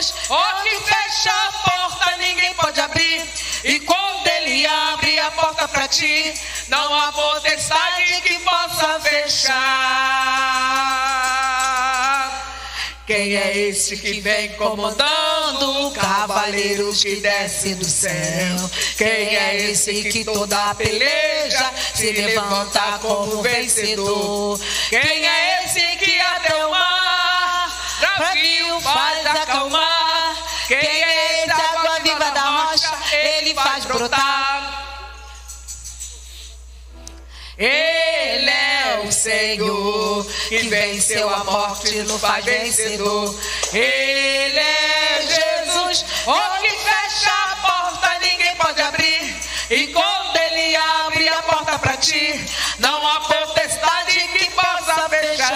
Jesus, ó que fecha a porta, ninguém pode abrir. E quando Ele abre a porta pra ti, não há potestade que possa fechar. Quem é esse que vem comandando cavaleiros que descem do céu? Quem é esse que toda peleja se levanta como vencedor? Quem é esse que até o mar bravio faz acalmar? Quem é esse água viva da rocha, Ele faz brotar? Ele é o Senhor que venceu a morte e nos faz vencedor. Ele é Jesus, o que fecha a porta, ninguém pode abrir. E quando Ele abre a porta para ti, não há potestade que possa fechar.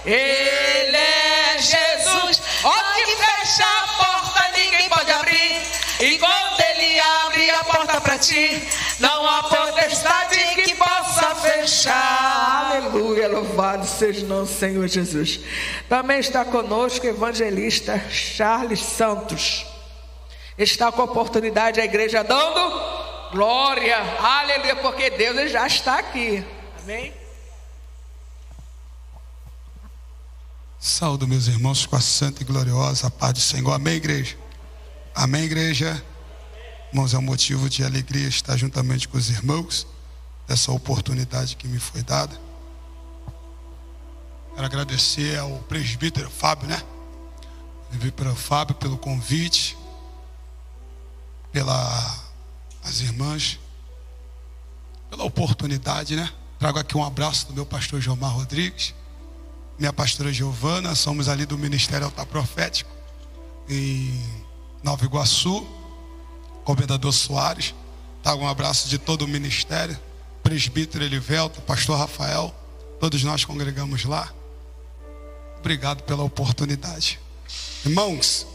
Ele é Jesus, o que fecha a porta, ninguém pode abrir. E quando Ele abre a porta para ti, não há potestade que possa fechar. Aleluia, louvado seja o nome do Senhor Jesus. Também está conosco o evangelista Charles Santos. Está com a oportunidade a igreja dando glória, aleluia, porque Deus ele já está aqui. Amém? Saúdo meus irmãos com a santa e gloriosa paz do Senhor. Amém, igreja? Amém, igreja? Irmãos, é um motivo de alegria estar juntamente com os irmãos, dessa oportunidade que me foi dada. Quero agradecer ao presbítero Fábio, Presbítero Fábio, pelo convite, as irmãs, pela oportunidade, Trago aqui um abraço do meu pastor Gilmar Rodrigues, minha pastora Giovana, somos ali do Ministério Altar Profético, em Nova Iguaçu. Comendador Soares, trago um abraço de todo o ministério, presbítero Elivelto, pastor Rafael, todos nós congregamos lá. Obrigado pela oportunidade. Irmãos,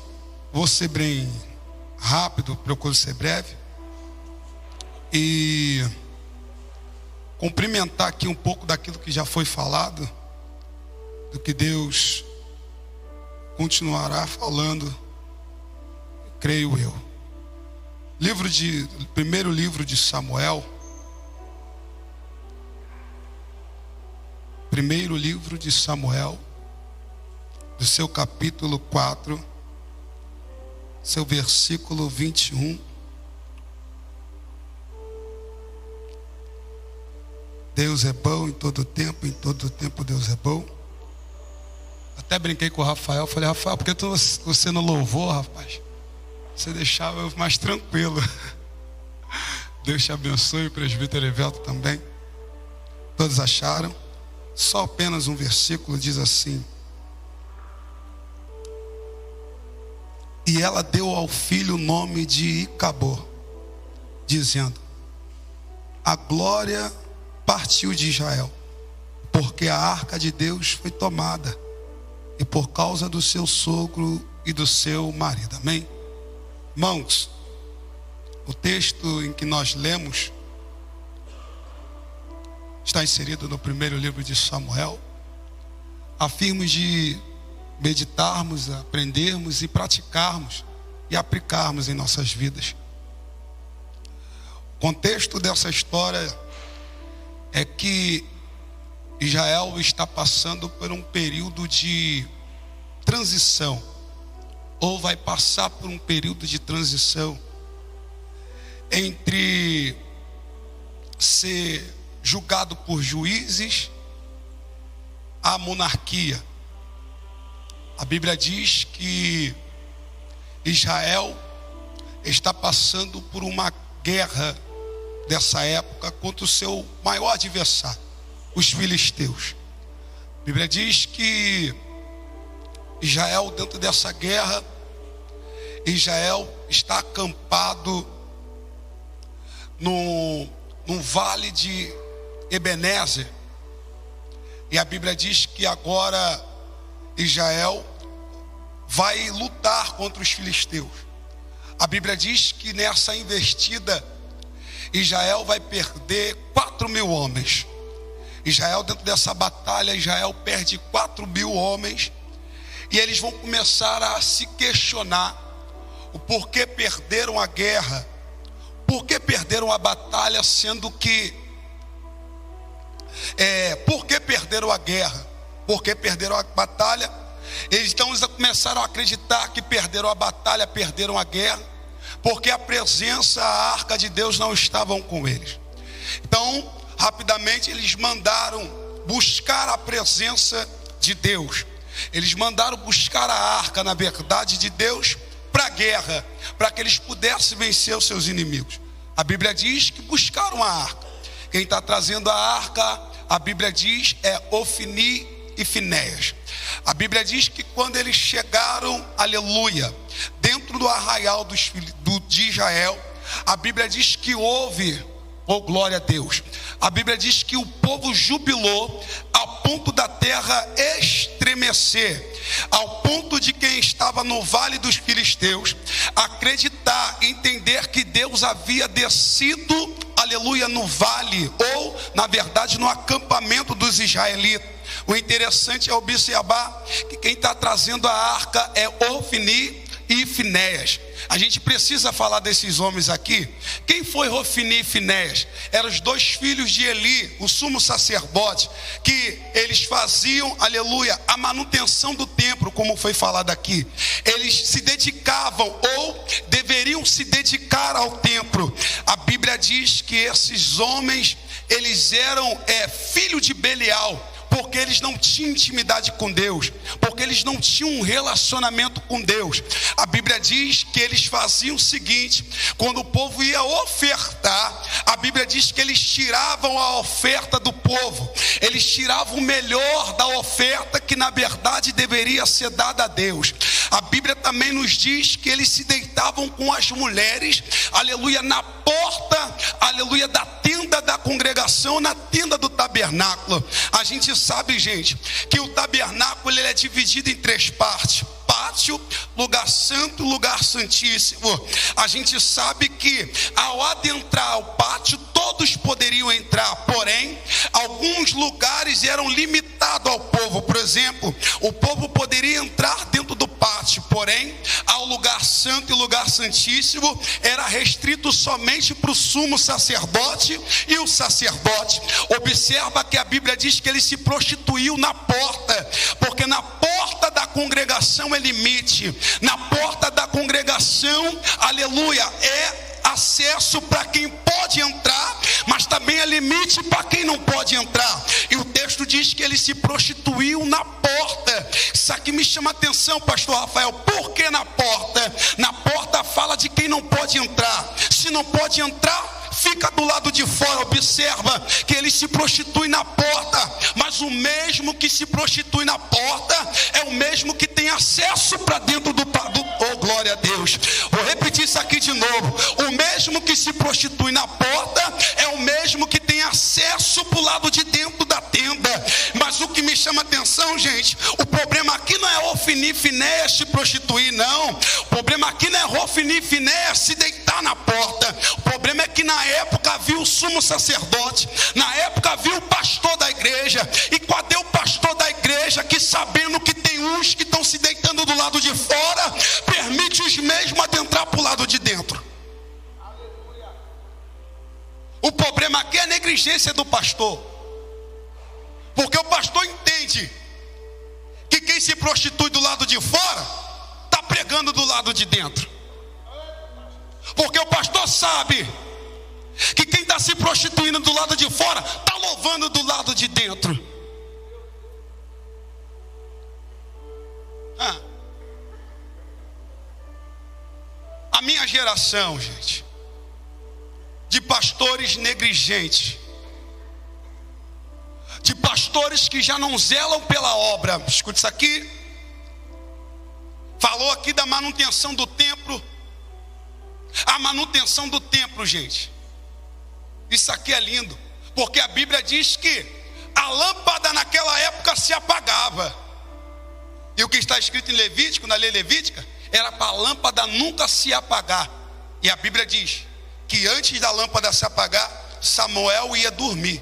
vou ser bem rápido, procuro ser breve e cumprimentar aqui um pouco daquilo que já foi falado, do que Deus continuará falando, creio eu. Primeiro livro de Samuel, do seu capítulo 4, seu versículo 21. Deus é bom em todo tempo Deus é bom. Até brinquei com o Rafael, falei: Rafael, por que você não louvou, rapaz? Você deixava eu mais tranquilo. Deus te abençoe, o presbítero Evelto também. Todos acharam? Só apenas um versículo diz assim: e ela deu ao filho o nome de Icabô, dizendo: a glória partiu de Israel, porque a arca de Deus foi tomada, e por causa do seu sogro e do seu marido. Amém? Irmãos, o texto em que nós lemos está inserido no primeiro livro de Samuel, a fim de meditarmos, aprendermos e praticarmos e aplicarmos em nossas vidas. O contexto dessa história é que Israel está passando por um período de transição, ou vai passar por um período de transição entre ser julgado por juízes à monarquia. A Bíblia diz que Israel está passando por uma guerra dessa época contra o seu maior adversário, os filisteus. A Bíblia diz que Israel, dentro dessa guerra, Israel está acampado num vale de Ebenezer. E a Bíblia diz que agora Israel vai lutar contra os filisteus. A Bíblia diz que nessa investida Israel vai perder 4.000 homens. Israel, dentro dessa batalha, Israel perde 4.000 homens. E eles vão começar a se questionar o porquê perderam a guerra, por que perderam a batalha, sendo que por que perderam a guerra, por que perderam a batalha. Eles então começaram a acreditar que perderam a batalha, perderam a guerra, porque a presença, a arca de Deus não estavam com eles. Então, rapidamente eles mandaram buscar a presença de Deus. Eles mandaram buscar a arca, na verdade, de Deus para a guerra, para que eles pudessem vencer os seus inimigos. A Bíblia diz que buscaram a arca. Quem está trazendo a arca, a Bíblia diz, é Ofni e Finéias. A Bíblia diz que quando eles chegaram, aleluia, dentro do arraial de Israel, a Bíblia diz que houve, oh glória a Deus, a Bíblia diz que o povo jubilou ao ponto da terra estremecer, ao ponto de quem estava no vale dos filisteus acreditar, entender que Deus havia descido, aleluia, no vale, ou na verdade no acampamento dos israelitas. O interessante é observar que quem está trazendo a arca é Ofni e Finéias. A gente precisa falar desses homens aqui. Quem foi Ofni e Finéias? Eram os dois filhos de Eli, o sumo sacerdote, que eles faziam, aleluia, a manutenção do templo, como foi falado aqui. Eles se dedicavam ou deveriam se dedicar ao templo. A Bíblia diz que esses homens, eles eram filho de Belial, porque eles não tinham intimidade com Deus, porque eles não tinham um relacionamento com Deus. A Bíblia diz que eles faziam o seguinte: quando o povo ia ofertar, a Bíblia diz que eles tiravam a oferta do povo, eles tiravam o melhor da oferta que na verdade deveria ser dada a Deus. A Bíblia também nos diz que eles se deitavam com as mulheres, aleluia, na porta, aleluia, da tenda da congregação, na tenda do tabernáculo. A gente sabe, gente, que o tabernáculo ele é dividido em 3 partes: pátio, lugar santo e lugar santíssimo. A gente sabe que ao adentrar ao pátio todos poderiam entrar, porém alguns lugares eram limitados ao povo. Por exemplo, o povo poderia entrar dentro do pátio, porém ao lugar santo e lugar santíssimo era restrito somente para o sumo sacerdote e o sacerdote. Observa que a Bíblia diz que ele se prostituiu na porta, porque na porta da congregação é limite, na porta da congregação, aleluia, é acesso para quem pode entrar, mas também é limite para quem não pode entrar. E o texto diz que ele se prostituiu na porta. Isso aqui me chama a atenção, pastor Rafael. Por que na porta? Na porta fala de quem não pode entrar. Se não pode entrar, fica do lado de fora. Observa que ele se prostitui na porta, mas o mesmo que se prostitui na porta é o mesmo que tem acesso para dentro do oh glória a Deus. Vou repetir isso aqui de novo: o mesmo que se prostitui na porta é o mesmo que tem acesso para o lado de dentro da tenda. Mas o que me chama a atenção, gente, o problema aqui não é Ofni e Finéias se prostituir, não. O problema aqui não é Ofni e Finéias se deitar na porta. O problema é que na época havia o sumo sacerdote, na época havia o pastor da igreja. E cadê o pastor da igreja que, sabendo que tem uns que estão se deitando do lado de fora, permite os mesmos adentrar para o lado de dentro? O problema aqui é a negligência do pastor, porque o pastor entende que quem se prostitui do lado de fora está pregando do lado de dentro, porque o pastor sabe que quem está se prostituindo do lado de fora está louvando do lado de dentro. A minha geração, gente, de pastores negligentes, de pastores que já não zelam pela obra. Escute isso aqui. Falou aqui da manutenção do templo. A manutenção do templo, gente, isso aqui é lindo, porque a Bíblia diz que a lâmpada naquela época se apagava. E o que está escrito em Levítico, na lei levítica, era para a lâmpada nunca se apagar. E a Bíblia diz que antes da lâmpada se apagar, Samuel ia dormir.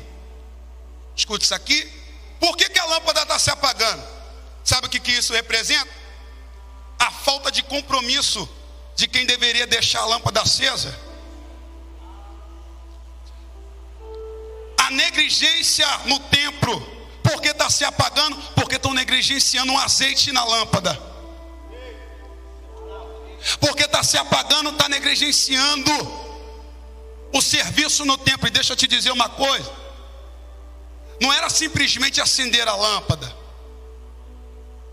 Escute isso aqui. Por que a lâmpada está se apagando? Sabe o que isso representa? A falta de compromisso de quem deveria deixar a lâmpada acesa. A negligência no templo. Por que está se apagando? Porque estão negligenciando um azeite na lâmpada. Porque está se apagando, está negligenciando o serviço no templo. E deixa eu te dizer uma coisa: não era simplesmente acender a lâmpada.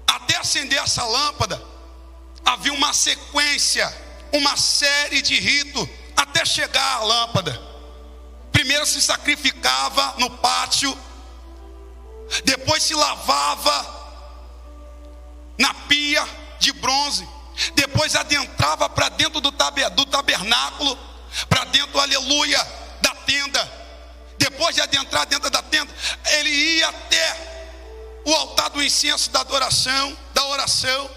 Até acender essa lâmpada, havia uma sequência, uma série de ritos até chegar à lâmpada. Primeiro se sacrificava no pátio, depois se lavava na pia de bronze, depois adentrava para dentro do tabernáculo, para dentro, aleluia, da tenda. Depois de adentrar dentro da tenda, ele ia até o altar do incenso da adoração, da oração.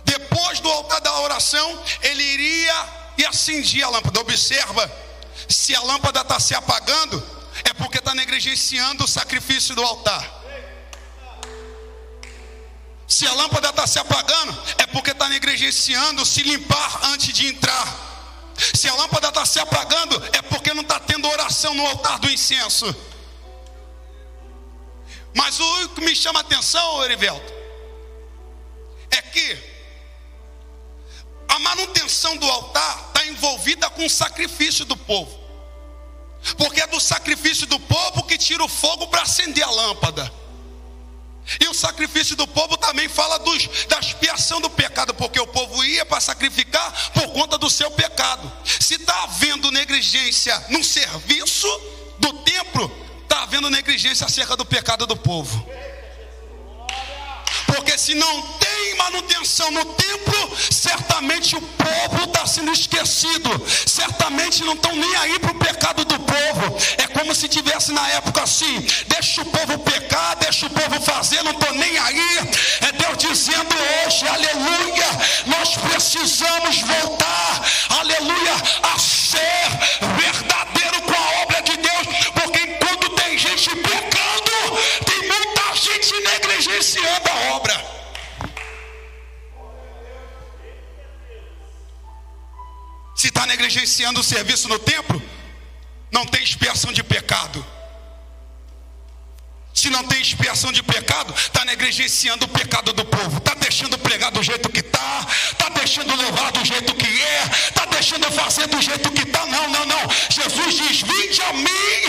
Depois do altar da oração, ele iria e acendia a lâmpada. Observa, se a lâmpada está se apagando, é porque está negligenciando o sacrifício do altar. Se a lâmpada está se apagando, é porque está negligenciando se limpar antes de entrar. Se a lâmpada está se apagando, é porque não está tendo oração no altar do incenso. Mas o que me chama a atenção, Erivelto, é que a manutenção do altar está envolvida com o sacrifício do povo. Porque é do sacrifício do povo que tira o fogo para acender a lâmpada. E o sacrifício do povo também fala da expiação do pecado, porque o povo ia para sacrificar por conta do seu pecado. Se está havendo negligência no serviço do templo, está havendo negligência acerca do pecado do povo. Porque se não tem manutenção no templo, certamente o povo está sendo esquecido. Certamente não estão nem aí para o pecado do povo. É como se tivesse na época assim: deixa o povo pecar, deixa o povo fazer, não estou nem aí. É Deus dizendo hoje, aleluia, nós precisamos voltar, aleluia, a ser verdadeiro com a obra de Deus. Porque enquanto tem gente pecando, tem muita gente negligenciando a obra. Se está negligenciando o serviço no templo, não tem expiação de pecado. Se não tem expiação de pecado, está negligenciando o pecado do povo. Está deixando pregar do jeito que está, está deixando louvar do jeito que é, está deixando fazer do jeito que está. Não. Jesus diz: vinde a mim,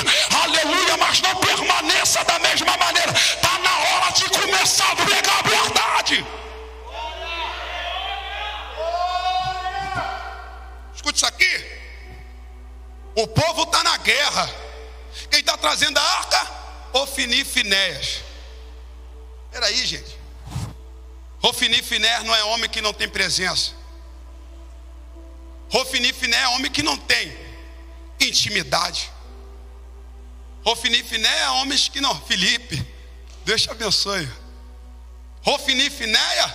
aleluia, mas não permaneça da mesma maneira. Está na hora de começar a pregar a verdade. Escute isso aqui. O povo está na guerra. Quem está trazendo a arca? Ofni e Finéias. Espera aí, gente. Ofni e Finéias não é homem que não tem presença. Ofni e Finéias é homem que não tem intimidade. Ofni e Finéias é homens que não. Felipe, Deus te abençoe. Ofni e Finéias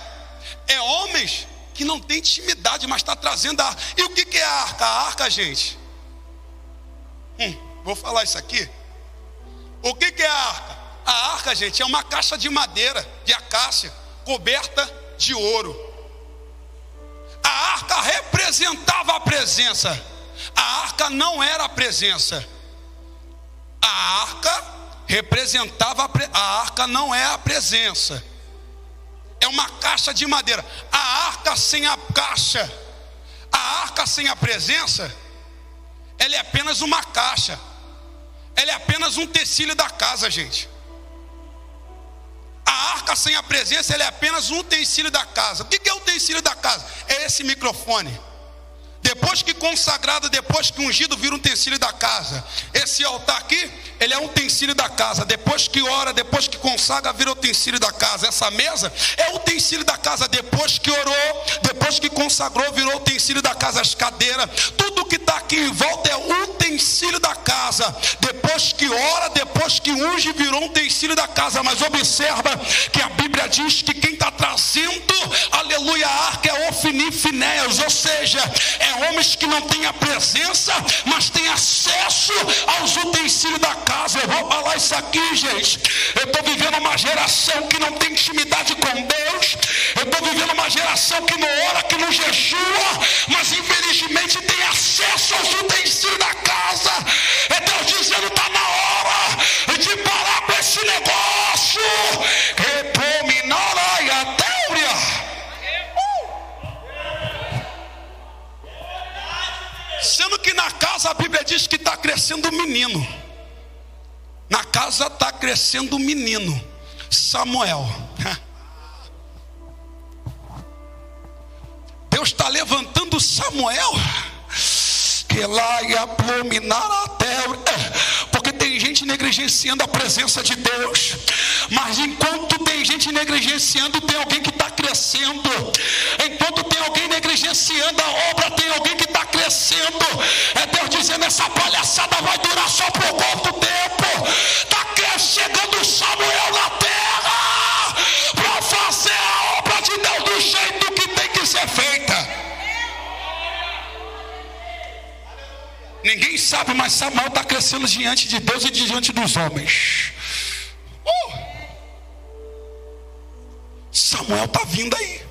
é homens que não tem intimidade, mas está trazendo a arca. E o que é a arca? A arca, gente, vou falar isso aqui. O que é a arca? A arca, gente, é uma caixa de madeira, de acácia, coberta de ouro. A arca representava a presença. A arca não era a presença. A arca representava a arca não é a presença. É uma caixa de madeira. A arca sem a caixa, a arca sem a presença, ela é apenas uma caixa. Ela é apenas um utensílio da casa, gente. A arca sem a presença, ela é apenas um utensílio da casa. O que é o utensílio da casa? É esse microfone. Depois que consagrado, depois que ungido, vira um utensílio da casa. Esse altar aqui, ele é um utensílio da casa. Depois que ora, depois que consagra, vira utensílio da casa. Essa mesa é utensílio da casa. Depois que orou, depois que consagrou, virou utensílio da casa. As cadeiras, tudo que está aqui em volta é utensílio da casa. Depois que ora, depois que unge, virou utensílio da casa. Mas observa que a Bíblia diz que quem está trazendo, aleluia, a arca é Ofni e Finéias. Ou seja, é homens que não têm a presença, mas têm acesso aos utensílios da casa. Eu vou falar isso aqui, gente. Eu estou vivendo uma geração que não tem intimidade com Deus. Eu estou vivendo uma geração que não ora, que não jejua, mas infelizmente tem acesso aos utensílios da casa. É Deus dizendo: está na hora de parar com esse negócio. Repominara e a teoria. Sendo que na casa a Bíblia diz que está crescendo um menino. Na casa está crescendo um menino, Samuel. Deus está levantando Samuel, que lá ia abominar a terra, porque tem gente negligenciando a presença de Deus. Mas enquanto tem gente negligenciando, tem alguém que está crescendo. Enquanto tem alguém negligenciando a obra, tem alguém que está crescendo. É Deus dizendo: essa palhaçada vai durar só por quanto tempo? Está chegando Samuel na terra para fazer a obra de Deus do jeito que tem que ser feita. Ninguém sabe, mas Samuel está crescendo diante de Deus e diante dos homens. Samuel está vindo aí.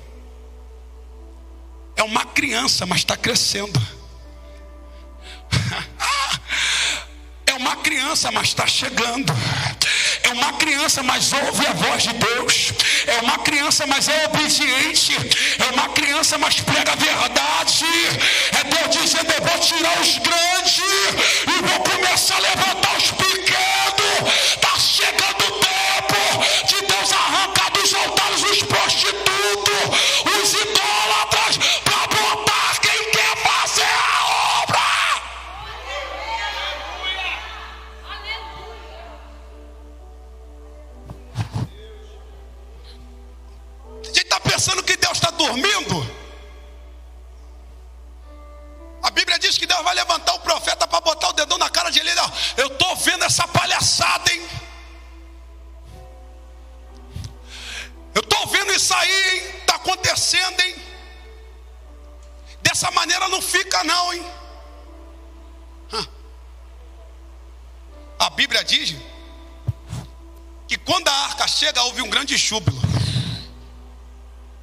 É uma criança, mas está crescendo. É uma criança, mas está chegando. É uma criança, mas ouve a voz de Deus. É uma criança, mas é obediente. É uma criança, mas prega a verdade. É Deus dizendo: eu vou tirar os grandes e vou começar a levantar os pequenos. Está chegando o tempo de Deus arrancar dos altares os prostitutos, os idólatras, para botar quem quer fazer a obra. Quem está pensando que Deus está dormindo? A Bíblia diz que Deus vai levantar o profeta para botar o dedão na cara de ele. Eu estou vendo essa palhaçada, hein? Eu estou vendo isso aí, hein? Está acontecendo, hein? Dessa maneira não fica não, hein? A Bíblia diz que quando a arca chega, houve um grande júbilo.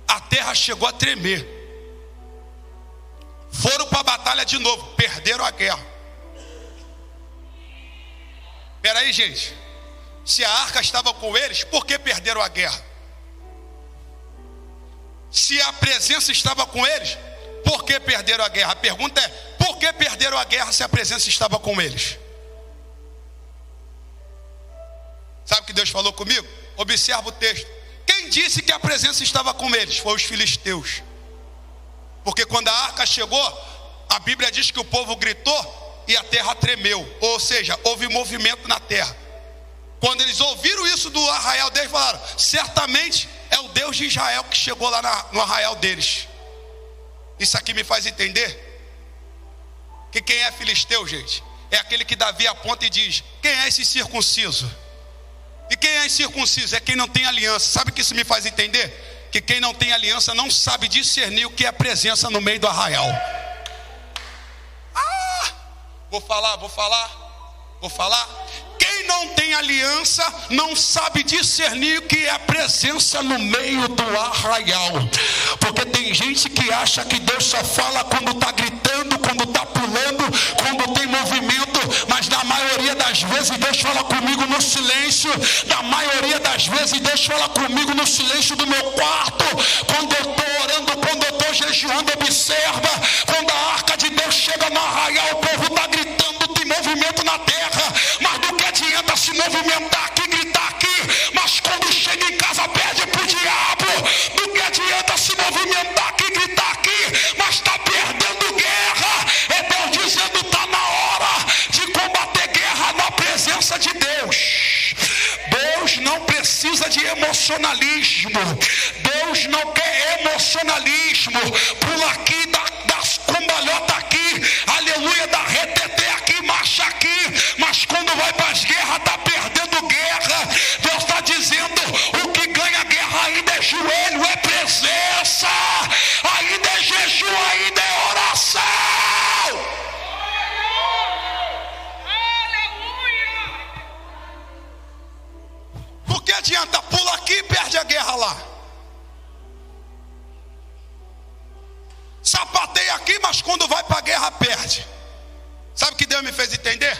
A terra chegou a tremer. Foram para a batalha de novo, perderam a guerra. Espera aí, gente. Se a arca estava com eles, por que perderam a guerra? Se a presença estava com eles, por que perderam a guerra? A pergunta é: por que perderam a guerra se a presença estava com eles? Sabe o que Deus falou comigo? Observa o texto. Quem disse que a presença estava com eles? Foi os filisteus. Porque quando a arca chegou, a Bíblia diz que o povo gritou e a terra tremeu. Ou seja, houve movimento na terra. Quando eles ouviram isso do arraial deles, falaram: certamente é o Deus de Israel que chegou lá no arraial deles. Isso aqui me faz entender que quem é filisteu, gente, é aquele que Davi aponta e diz: quem é esse circunciso? E quem é incircunciso? É quem não tem aliança. Sabe o que isso me faz entender? Que quem não tem aliança não sabe discernir o que é presença no meio do arraial. Vou falar. Quem não tem aliança não sabe discernir o que é a presença no meio do arraial. Porque tem gente que acha que Deus só fala quando está gritando, quando está pulando, quando tem movimento. Mas na maioria das vezes Deus fala comigo no silêncio. Na maioria das vezes Deus fala comigo no silêncio do meu quarto. Quando eu estou orando, quando eu estou jejuando, observa. Quando a arca de Deus chega no arraial, o povo está gritando, tem movimento na terra. Mas do que adianta se movimentar aqui, gritar aqui, mas quando chega em casa perde pro diabo? Do que adianta se movimentar aqui, gritar aqui, mas está perdendo guerra? É Deus dizendo: está na hora de combater guerra na presença de Deus. Deus não precisa de emocionalismo. Deus não quer emocionalismo. Pula aqui, dá cambalhota aqui, aleluia, dá reteté aqui, marcha aqui. Mas quando vai para as guerras, está perdendo guerra. Deus está dizendo: o que ganha guerra ainda é joelho, é presença, ainda é jejum, ainda é oração. adianta? Pula aqui e perde a guerra lá. Sapateia aqui, mas quando vai para a guerra perde. Sabe o que Deus me fez entender?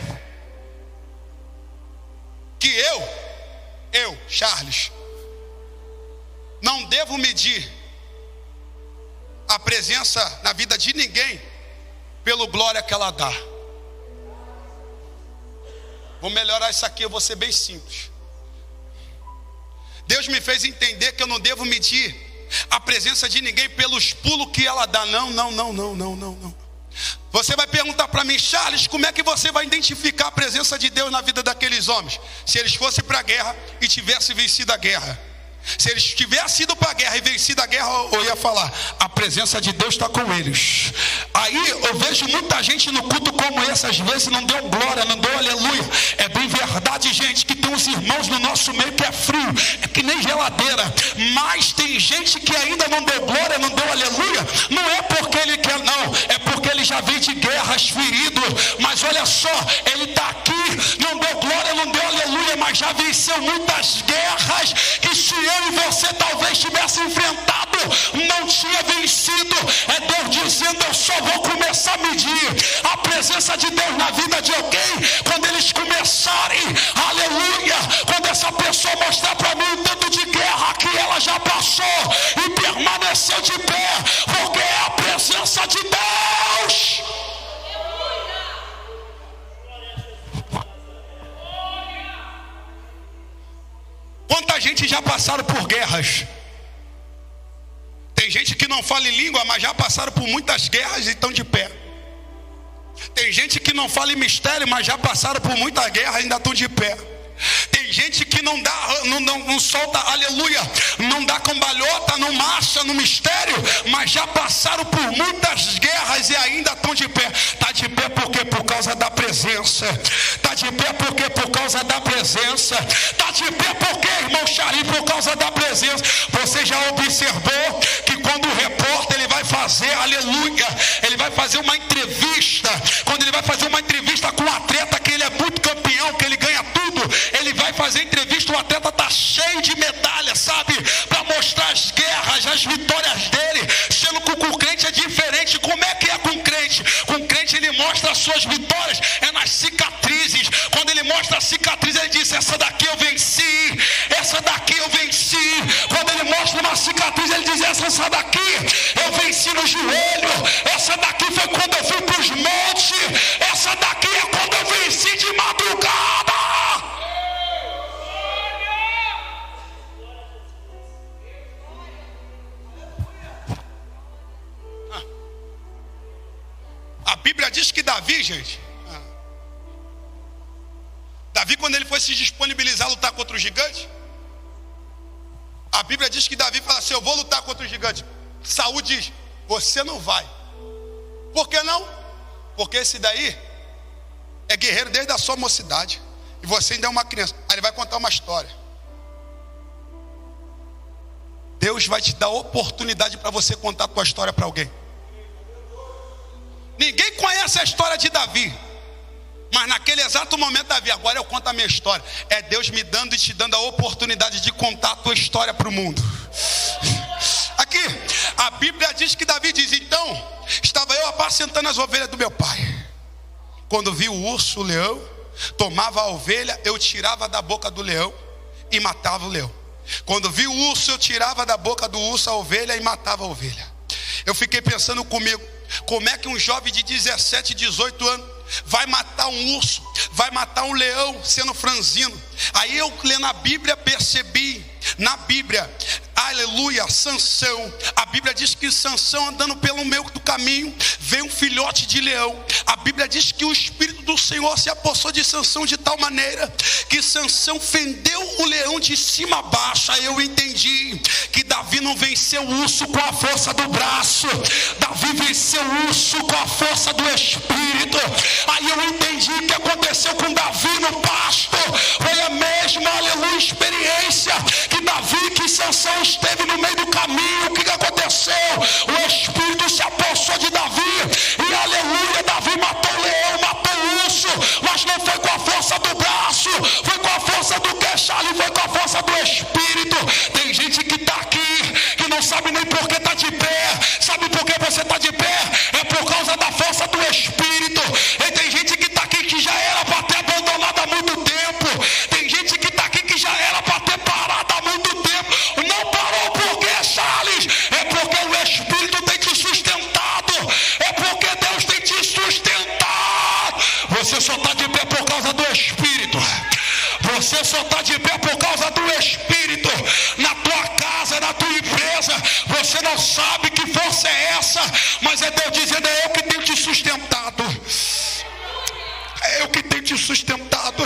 Que eu, Charles, não devo medir a presença na vida de ninguém pelo glória que ela dá. Vou melhorar isso aqui, eu vou ser bem simples. Deus me fez entender que eu não devo medir a presença de ninguém pelos pulos que ela dá. Não. Você vai perguntar para mim, Charles, como é que você vai identificar a presença de Deus na vida daqueles homens? Se eles fossem para a guerra e tivessem vencido a guerra. Se eles tivessem ido para a guerra e vencido a guerra, eu ia falar, a presença de Deus está com eles. Aí eu vejo muita gente no culto como esse, às vezes não deu glória, não deu aleluia. É bem verdade, gente, que tem uns irmãos no nosso meio que é frio, é que nem geladeira. Mas tem gente que ainda não deu glória, não deu aleluia. Não é porque ele quer, não, é porque ele já veio de guerras, ferido. Mas olha só, ele está aqui, não deu glória, não deu aleluia, mas já venceu muitas guerras que se eu e você talvez tivesse enfrentado, não tinha vencido. É Deus dizendo, eu só vou começar a medir a presença de Deus na vida de alguém quando eles começarem, aleluia, quando essa pessoa mostrar para mim o tanto de guerra que ela já passou e permaneceu de pé, porque é a presença de Deus. Quanta gente já passaram por guerras. Tem gente que não fala em língua, mas já passaram por muitas guerras e estão de pé. Tem gente que não fala em mistério, mas já passaram por muitas guerras e ainda estão de pé. Tem gente que não solta, aleluia, não dá cambalhota, não marcha no mistério, mas já passaram por muitas guerras e ainda estão de pé. Está de pé por quê? Por causa da presença. Está de pé por quê? Por causa da presença. Está de pé por quê, irmão Charlie? Por causa da presença. Você já observou que quando o repórter ele vai fazer, aleluia, ele vai fazer uma entrevista, quando ele vai fazer uma entrevista com um atleta que ele é muito campeão, que ele ganha tudo, ele vai fazer entrevista, o atleta está cheio de medalhas, sabe? Para mostrar as guerras, as vitórias dele. Sendo que com o crente é diferente. Como é que é com o crente? Com o crente ele mostra as suas vitórias, é nas cicatrizes. Quando ele mostra a cicatriz, ele diz, essa daqui eu venci, essa daqui eu venci. Quando ele mostra uma cicatriz, ele diz, essa daqui eu venci no joelho, essa daqui foi quando eu fui para os montes, essa daqui é quando eu venci de madrugada. A Bíblia diz que Davi, gente, Davi, quando ele foi se disponibilizar a lutar contra o gigante, a Bíblia diz que Davi fala assim, eu vou lutar contra o gigante. Saul diz, você não vai. Por que não? Porque esse daí é guerreiro desde a sua mocidade, e você ainda é uma criança. Aí ele vai contar uma história. Deus vai te dar oportunidade para você contar a tua história para alguém. Ninguém conhece a história de Davi, mas naquele exato momento, Davi, agora eu conto a minha história. É Deus me dando e te dando a oportunidade de contar a tua história para o mundo. Aqui, a Bíblia diz que Davi diz, então, estava eu apacentando as ovelhas do meu pai. Quando vi o urso, o leão, tomava a ovelha, eu tirava da boca do leão e matava o leão. Quando vi o urso, eu tirava da boca do urso a ovelha e matava a ovelha. Eu fiquei pensando comigo, como é que um jovem de 17, 18 anos vai matar um urso, vai matar um leão sendo franzino? Aí eu lendo a Bíblia percebi, na Bíblia, aleluia, Sansão. A Bíblia diz que Sansão andando pelo meio do caminho, veio um filhote de leão. A Bíblia diz que o Espírito do Senhor se apossou de Sansão de tal maneira que Sansão fendeu o leão de cima a baixo. Aí eu entendi que Davi não venceu o urso com a força do braço, Davi venceu o urso com a força do Espírito. Aí eu entendi o que aconteceu com Davi no pasto foi a mesma, aleluia, experiência que Davi, que Sansão esteve no meio do caminho. O que aconteceu? O Espírito se apossou de Davi e aleluia, Davi matou o leão, matou o urso, mas não foi com a força do braço, foi com a força do queixo, foi com a força força do Espírito. Tem gente que está aqui, que não sabe nem por que está de pé. Sabe por que você está de pé? É por causa da força do Espírito. E tem gente que está aqui que já era para ter abandonado há muito tempo. Tem gente que está aqui que já era para ter parado há muito tempo. Não parou por quê, Charles? É porque o Espírito tem te sustentado. É porque Deus tem te sustentado. Você só está de pé por causa do Espírito. Você só está de pé por causa do Espírito. Na tua casa, na tua empresa, você não sabe que força é essa, mas é Deus dizendo: é eu que tenho te sustentado. É eu que tenho te sustentado.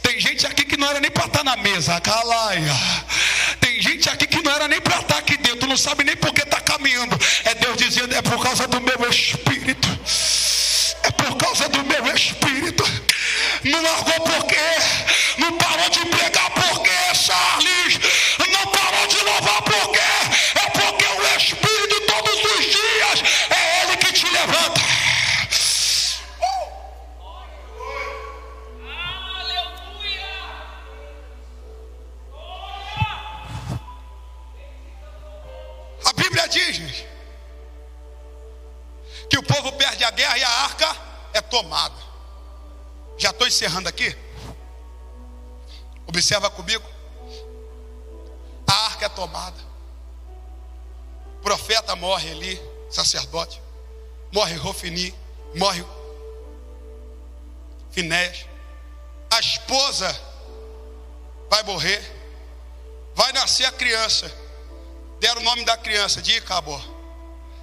Tem gente aqui que não era nem para estar na mesa, calaia. Tem gente aqui que não era nem para estar aqui dentro, não sabe nem por que está caminhando. É Deus dizendo: é por causa do meu Espírito. É por causa do meu Espírito. Não largou por quê? Não parou de pregar por quê, Charles? Não parou de louvar por quê? É porque o Espírito todos os dias é Ele que te levanta. A Bíblia diz, gente, que o povo perde a guerra e a arca é tomada. Já estou encerrando aqui. Observa comigo. A arca é tomada. O profeta morre ali, sacerdote. Morre Rofini, morre Finéias. A esposa vai morrer. Vai nascer a criança. Deram o nome da criança de Icabó.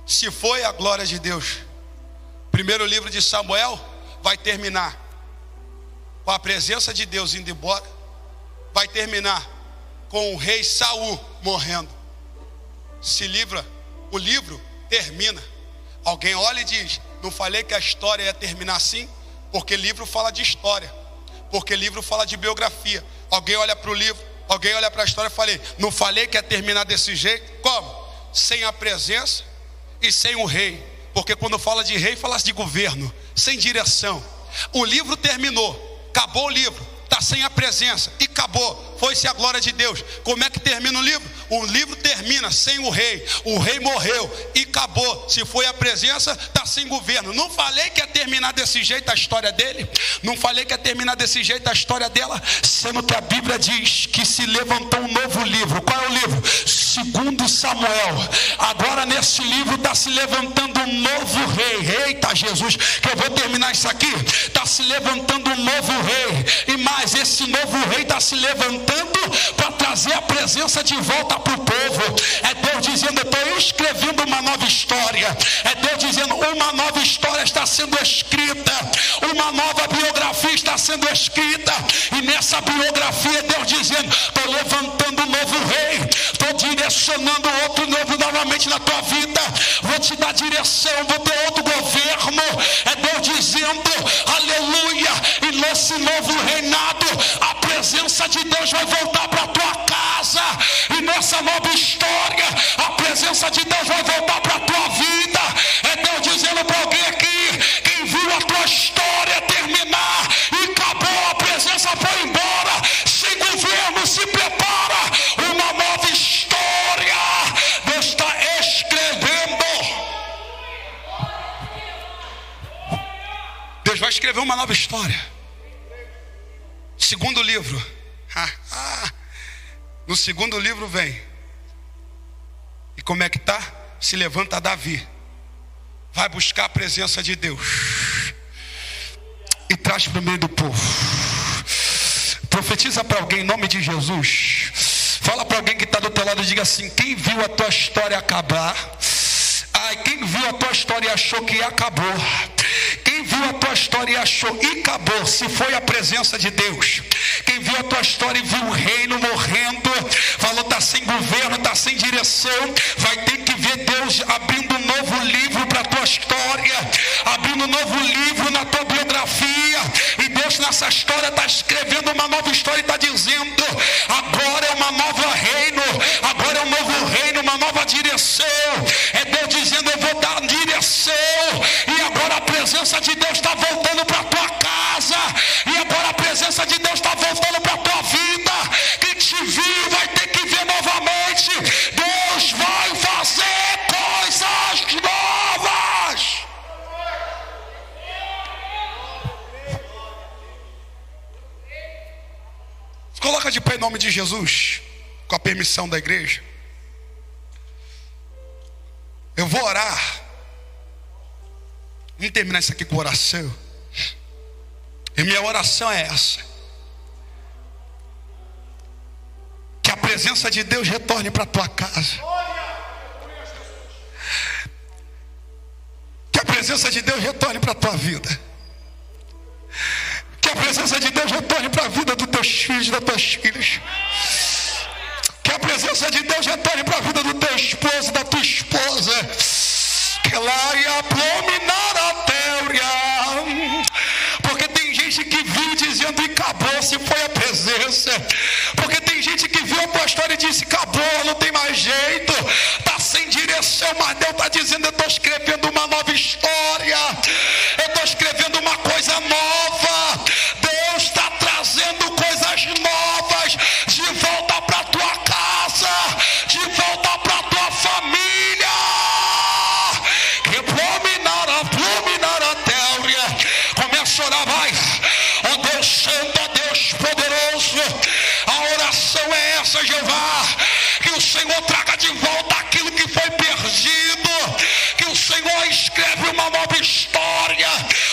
Se foi a glória de Deus. Primeiro livro de Samuel vai terminar com a presença de Deus indo embora. Vai terminar com o rei Saul morrendo. Se livra, o livro termina. Alguém olha e diz: não falei que a história ia terminar assim? Porque livro fala de história, porque livro fala de biografia. Alguém olha para o livro, alguém olha para a história e fala: não falei que ia terminar desse jeito? Como? Sem a presença e sem o rei. Porque quando fala de rei, fala de governo, sem direção. O livro terminou, acabou o livro, está sem a presença e acabou, foi-se a glória de Deus. Como é que termina o livro? O livro termina sem o rei morreu e acabou. Se foi a presença, está sem governo. Não falei que ia terminar desse jeito a história dele? Não falei que ia terminar desse jeito a história dela? Sendo que a Bíblia diz que se levantou um novo livro. Qual é o livro? 2 Samuel. Agora nesse livro está se levantando um novo rei. Eita Jesus, que eu vou terminar isso aqui. Está se levantando um novo rei. E mais, esse novo rei está se levantando para trazer a presença de volta para o povo. É Deus dizendo: eu estou escrevendo uma nova história. É Deus dizendo: uma nova história está sendo escrita. Uma nova biografia está sendo escrita. E nessa biografia é Deus dizendo: estou levantando um novo rei. Estou direcionando outro novo novamente na tua vida. Vou te dar direção, vou ter outro governo. É Deus dizendo: aleluia. E nesse novo reinado, a presença de Deus vai voltar para a tua casa. E nessa nova história, a presença de Deus vai voltar para a tua vida. É Deus dizendo para alguém aqui: quem viu a tua história terminar e acabou, a presença foi embora, sem governo, se prepara. Uma nova história Deus está escrevendo. Deus vai escrever uma nova história. Segundo livro. No segundo livro vem. E como é que está? Se levanta Davi. Vai buscar a presença de Deus. E traz para o meio do povo. Profetiza para alguém em nome de Jesus. Fala para alguém que está do teu lado e diga assim: quem viu a tua história acabar? Quem viu a tua história e achou que acabou? Quem viu a tua história e achou e acabou? Se foi a presença de Deus. Quem viu a tua história e viu o reino morrendo, falou: está sem governo, está sem direção, vai ter que ver Deus abrindo um novo livro para a tua história, abrindo um novo livro na tua biografia. E Deus nessa história está escrevendo uma nova história e está dizendo: agora é uma nova reino, agora é um novo reino, uma nova direção. É Deus dizendo: eu vou dar direção. E agora a presença de Deus está voltando para a tua casa. E agora a presença de Deus está voltando para a tua vida. Quem te de pé em nome de Jesus, com a permissão da igreja. Eu vou orar. Vamos terminar isso aqui com oração. E minha oração é essa: que a presença de Deus retorne para a tua casa. Que a presença de Deus retorne para a tua vida. Que a presença de Deus retorne para a vida dos teus filhos, das tuas filhas. Que a presença de Deus retorne para a vida do teu esposo, da tua esposa. Que lá e abominar a teoria. Porque tem gente que viu dizendo e acabou, se foi a presença. Porque tem gente que viu a tua história e disse acabou, não tem mais jeito, está sem direção. Mas Deus está dizendo: eu estou escrevendo uma nova história, eu estou escrevendo uma coisa nova. Deus está trazendo coisas novas de volta para a tua casa, de volta para a tua família. Abominar a teoria. Começa a orar, vai. Ó Deus Santo, ó Deus poderoso, a oração é essa, Jeová: que o Senhor traga de volta aquilo que foi perdido, que o Senhor escreve uma nova história,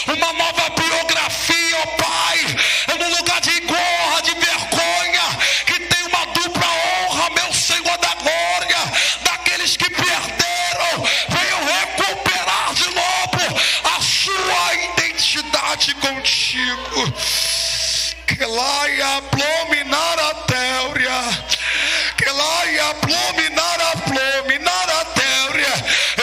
uma nova biografia, ó Pai, num lugar de honra, de vergonha, que tem uma dupla honra, meu Senhor da glória, daqueles que perderam, venham recuperar de novo a sua identidade contigo. Que lá e abominar a teoria. Que lá e abominar a teoria.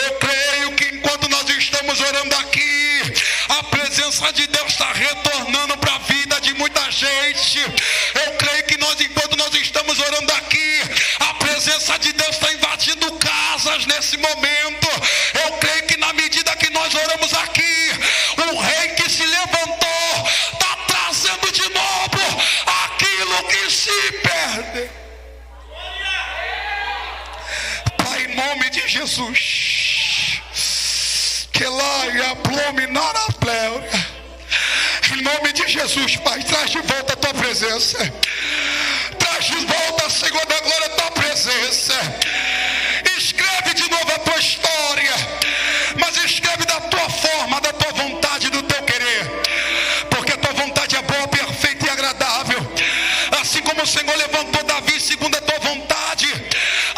Eu creio que enquanto nós estamos orando aqui, a presença de Deus está retornando para a vida de muita gente. Eu creio que enquanto nós estamos orando aqui, a presença de Deus está invadindo casas nesse momento. Eu creio que na medida que nós oramos aqui, o rei que se levantou está trazendo de novo aquilo que se perde. Pai, em nome de Jesus, que lá e abominar a pleura. Em nome de Jesus, Pai, traz de volta a tua presença. Traz de volta, Senhor da glória, a tua presença. Escreve de novo a tua história, mas escreve da tua forma, da tua vontade, do teu querer. Porque a tua vontade é boa, perfeita e agradável. Assim como o Senhor levantou Davi segundo a tua vontade,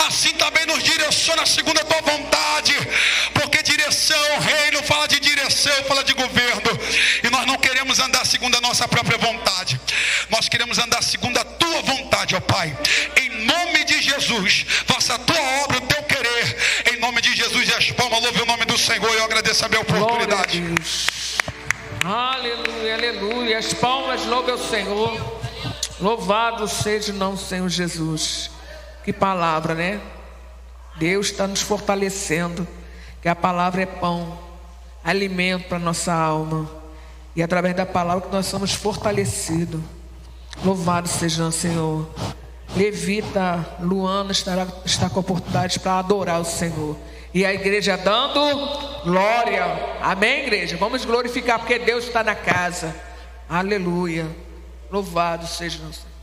assim também nos direciona segundo a tua vontade. Porque direção, reino fala de direção, fala de governo. E nós não queremos andar segundo a nossa própria vontade. Nós queremos andar segundo a tua vontade, ó Pai. Em nome de Jesus, faça a tua obra, o teu querer. Em nome de Jesus, e as palmas, louve o nome do Senhor. Eu agradeço a minha oportunidade. Aleluia, aleluia. As palmas, louve ao Senhor. Louvado seja o nome do Senhor Jesus. Que palavra, né? Deus está nos fortalecendo. Que a palavra é pão, alimento para nossa alma. E através da palavra que nós somos fortalecidos. Louvado seja o Senhor. Levita Luana está com a oportunidade para adorar o Senhor. E a igreja dando glória. Amém, igreja? Vamos glorificar, porque Deus está na casa. Aleluia. Louvado seja o Senhor.